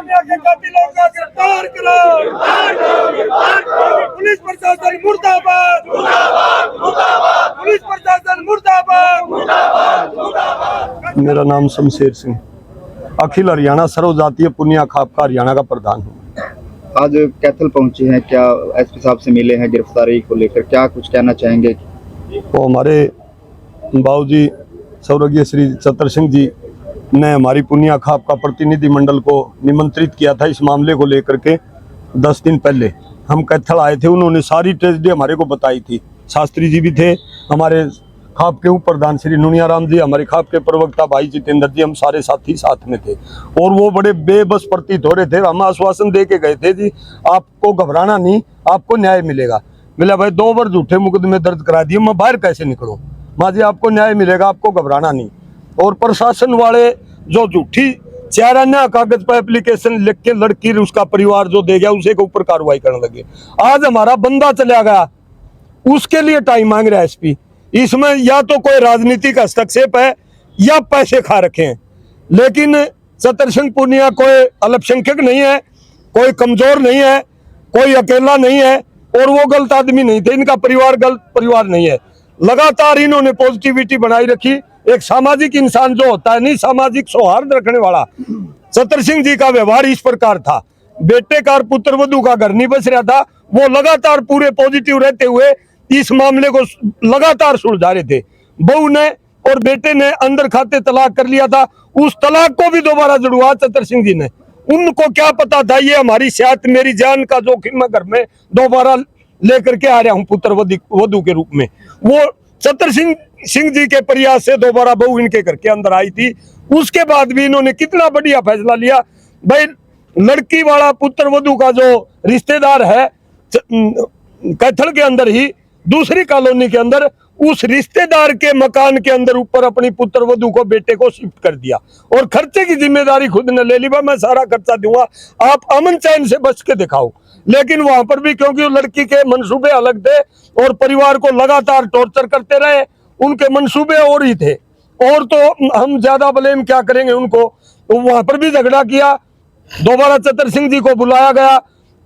पूनिया के कातिलों का गिरफ्तार करो। पुलिस प्रशासन मुर्दाबाद, पुलिस प्रशासन मुर्दाबाद। मेरा नाम शमशेर सिंह, अखिल हरियाणा सर्वजातीय पुनिया खाप का हरियाणा का प्रधान हूँ। आज कैथल पहुंचे हैं, क्या एसपी साहब से मिले हैं गिरफ्तारी को लेकर, क्या कुछ कहना चाहेंगे? तो हमारे बाबूजी स्वर्गीय श्री चतर सिंह जी ने हमारी पुनिया खाप का प्रतिनिधि मंडल को निमंत्रित किया था इस मामले को लेकर के 10 दिन पहले। हम कैथल आए थे, उन्होंने सारी ट्रेजेडी हमारे को बताई थी। शास्त्री जी भी थे, हमारे खाप के उप प्रधान श्री नुनियाराम जी, हमारे खाप के प्रवक्ता भाई जितेंद्र जी, हम सारे साथी साथ में थे। और वो बड़े बेबस प्रतीत हो रहे थे। हम आश्वासन दे के गए थे जी आपको घबराना नहीं, आपको न्याय मिलेगा। मिला भाई 2 बार झूठे मुकदमे दर्ज करा दिए, मैं बाहर कैसे निकलूं? माँ जी आपको न्याय मिलेगा, आपको घबराना नहीं। और प्रशासन वाले जो झूठी 4 अन्य कागज पर एप्लीकेशन लिख के लड़की उसका परिवार जो दे गया उसे के ऊपर कार्रवाई करने लगे। आज हमारा बंदा चला गया, उसके लिए टाइम मांग रहा है एसपी। इसमें या तो कोई राजनीतिक हस्तक्षेप है या पैसे खा रखे हैं। लेकिन चतर सिंह पूनिया कोई अल्पसंख्यक नहीं है, कोई कमजोर नहीं है, कोई अकेला नहीं है और वो गलत आदमी नहीं थे। इनका परिवार गलत परिवार नहीं है। लगातार इन्होंने पॉजिटिविटी बनाई रखी। एक सामाजिक इंसान जो होता है, नहीं सामाजिक सौहार्द रखने वाला, चतर सिंह जी का व्यवहार इस प्रकार था। बेटे का पुत्र वधू का घर नहीं बस रहा था, वो लगातार पूरे पॉजिटिव रहते हुए इस मामले को लगातार सुलझा रहे थे। बहू ने और बेटे ने अंदर खाते तलाक कर लिया था, उस तलाक को भी दोबारा जुड़वा चतर सिंह जी ने। उनको क्या पता था ये हमारी सेहत मेरी जान का जोखिम मैं घर में दोबारा लेकर के आ रहा हूं पुत्र वधू के रूप में। वो चतर सिंह जी के प्रयास से दोबारा बहू इनके घर के अंदर आई थी। उसके बाद भी इन्होंने कितना बढ़िया फैसला लिया। भाई लड़की वाला पुत्र वधू का जो रिश्तेदार है कैथल के अंदर ही दूसरी कॉलोनी के अंदर, उस रिश्तेदार के मकान के अंदर ऊपर अपनी पुत्र वधू को बेटे को शिफ्ट कर दिया और खर्चे की जिम्मेदारी खुद ने ले ली। मैं सारा खर्चा दूंगा, आप अमन चैन से बच के दिखाओ। लेकिन वहां पर भी क्योंकि लड़की के मंसूबे अलग थे और परिवार को लगातार टॉर्चर करते रहे, उनके मंसूबे और ही थे। और तो हम ज्यादा ब्लेम क्या करेंगे उनको। तो वहां पर भी झगड़ा किया, दोबारा चतर सिंह जी को बुलाया गया।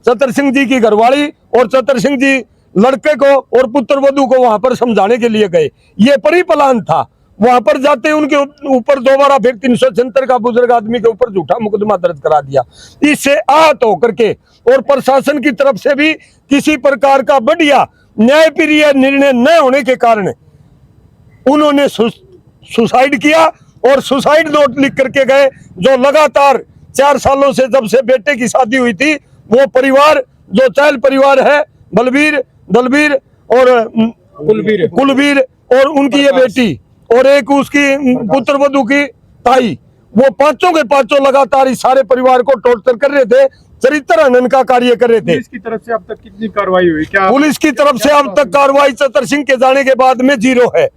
चतर सिंह जी की घरवाली और चतर सिंह जी लड़के को और पुत्र वधू को वहां पर समझाने के लिए गए। ये परिप्लान था। वहां पर जाते उनके ऊपर दोबारा फिर 376 का बुजुर्ग आदमी के ऊपर झूठा मुकदमा दर्ज करा दिया। इससे आहत होकर के और प्रशासन की तरफ से भी किसी प्रकार का बढ़िया न्यायप्रिय निर्णय न होने के कारण उन्होंने सुसाइड किया और सुसाइड नोट लिख करके गए। जो लगातार 4 सालों से जब से बेटे की शादी हुई थी, वो परिवार जो चहल परिवार है, बलबीर, दलबीर और कुलबीर और उनकी ये बेटी और एक उसकी पुत्र वधू की ताई, वो पांचों के पांचों लगातार इस सारे परिवार को टॉर्चर कर रहे थे, चरित्र हनन का कार्य कर रहे थे। पुलिस की तरफ से अब तक कितनी कार्रवाई हुई? क्या पुलिस की तरफ से अब तक कार्रवाई चतर सिंह के जाने के बाद में 0 है।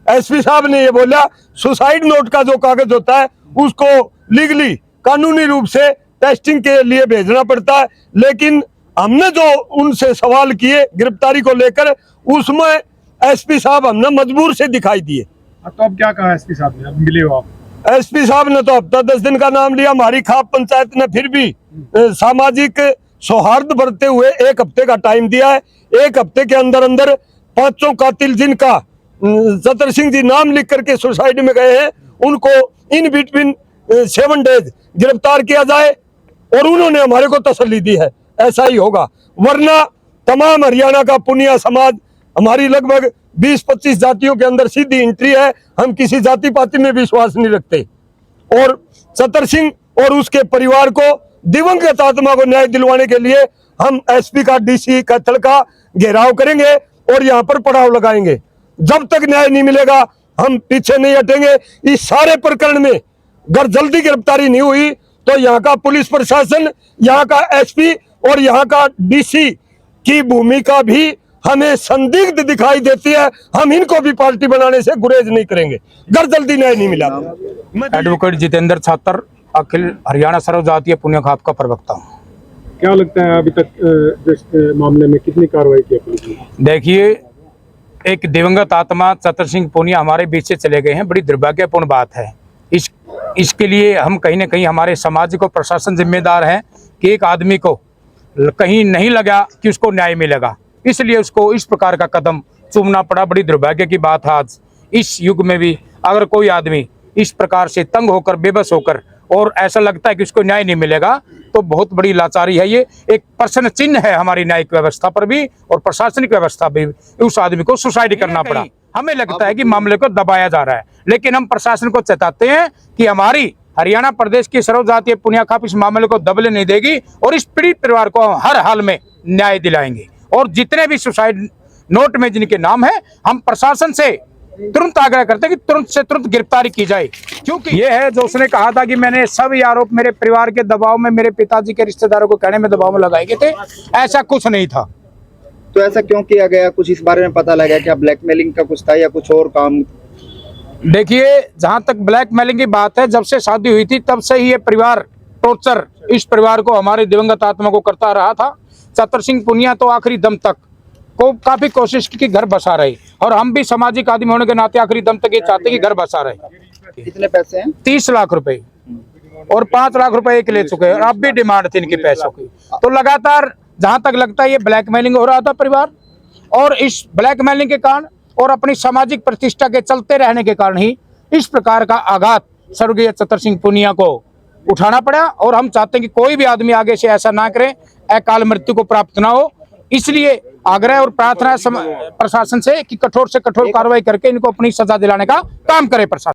एसपी साहब ने ये बोला सुसाइड नोट का जो कागज होता है उसको लीगली कानूनी रूप से टेस्टिंग के लिए भेजना पड़ता है। लेकिन हमने जो उनसे सवाल किए गिरफ्तारी को लेकर, उसमें एसपी साहब हमने मजबूर से दिखाई दिए। तो अब क्या कहा एसपी साहब ने? अब मिले हो आप? एसपी साहब ने तो हफ्ता 10 दिन का नाम लिया। हमारी खाप पंचायत ने फिर भी सामाजिक सौहार्द बरतते हुए 1 हफ्ते का टाइम दिया है। 1 हफ्ते के अंदर अंदर 5 कातिल जिनका चतर सिंह जी नाम लिख करके सुसाइड में गए हैं, उनको इन बिटवीन 7 डेज गिरफ्तार किया जाए। और उन्होंने हमारे को तसल्ली दी है ऐसा ही होगा, वरना तमाम हरियाणा का पुनिया समाज, हमारी लगभग 20-25 जातियों के अंदर सीधी एंट्री है। हम किसी जाति पाति में विश्वास नहीं रखते और चतर सिंह और उसके परिवार को दिवंगत आत्मा को न्याय दिलवाने के लिए हम एसपी का डीसी कैथल का घेराव करेंगे और यहाँ पर पड़ाव लगाएंगे। जब तक न्याय नहीं मिलेगा हम पीछे नहीं हटेंगे। इस सारे प्रकरण में अगर जल्दी गिरफ्तारी नहीं हुई तो यहाँ का पुलिस प्रशासन, यहाँ का एसपी और यहाँ का डीसी की भूमिका भी हमें संदिग्ध दिखाई देती है। हम इनको भी पार्टी बनाने से गुरेज नहीं करेंगे अगर जल्दी न्याय नहीं मिला। एडवोकेट जितेंद्र छात्र, अखिल हरियाणा सर्वजातीय पुनिया खाप का प्रवक्ता हूँ। क्या लगता है अभी तक इस मामले में कितनी कार्रवाई की पुलिस ने? देखिए, एक दिवंगत आत्मा चतर सिंह पूनिया हमारे बीच से चले गए हैं, बड़ी दुर्भाग्यपूर्ण बात है। इसके लिए हम कहीं ना कहीं हमारे समाज को प्रशासन जिम्मेदार है कि एक आदमी को कहीं नहीं लगा कि उसको न्याय मिलेगा, इसलिए उसको इस प्रकार का कदम चूमना पड़ा। बड़ी दुर्भाग्य की बात है आज इस युग में भी अगर कोई आदमी इस प्रकार से तंग होकर बेबस होकर और ऐसा लगता है कि उसको न्याय नहीं मिलेगा तो बहुत बड़ी लाचारी है। ये एक प्रश्न चिन्ह है हमारी न्यायिक व्यवस्था पर भी और प्रशासनिक व्यवस्था भी। उस आदमी को सुसाइड करना पड़ा। हमें लगता है कि मामले को दबाया जा रहा है, लेकिन हम प्रशासन को चेताते हैं कि हमारी हरियाणा प्रदेश की सर्वजातीय पुनिया खाप इस मामले को दबने नहीं देगी और इस पीड़ित परिवार को हर हाल में न्याय दिलाएंगे। और जितने भी सुसाइड नोट में जिनके नाम है, हम प्रशासन से तुरंत आग्रह करते हैं कि तुरंत से तुरंत गिरफ्तारी की जाए, क्योंकि ये है जो उसने कहा था कि मैंने सभी आरोप मेरे परिवार के दबाव में, मेरे पिताजी के रिश्तेदारों को कहने में दबाव में लगाए गए थे। ऐसा कुछ नहीं था। तो ऐसा क्यों किया गया, कुछ इस बारे में पता लगा क्या ब्लैकमेलिंग का कुछ था या कुछ और काम? देखिए, जहां तक ब्लैकमेलिंग की बात है, जब से शादी हुई थी तब से ही ये परिवार टॉर्चर इस परिवार को, हमारे दिवंगत आत्मा को करता रहा था। चतर सिंह पुनिया तो आखिरी दम तक को काफी कोशिश की कि घर बसा रहे, और हम भी सामाजिक आदमी होने के नाते आखिरी दम तक ये चाहते कि घर बसा रहे। कितने पैसे हैं? 30 लाख रुपए और 5 लाख रुपए एक ले चुके हैं, और अब भी डिमांड थी इनके पैसों की। तो लगातार जहां तक लगता है ये ब्लैकमेलिंग हो रहा था परिवार, और इस ब्लैकमेलिंग के कारण और अपनी सामाजिक प्रतिष्ठा के चलते रहने के कारण ही इस प्रकार का आघात स्वर्गीय चतर सिंह पुनिया को उठाना पड़ा। और हम चाहते हैं कि कोई भी आदमी आगे से ऐसा ना करे, अकाल मृत्यु को प्राप्त ना हो। इसलिए आग्रह और प्रार्थना प्रशासन से कि कठोर से कठोर कार्रवाई करके इनको अपनी सजा दिलाने का काम करे प्रशासन।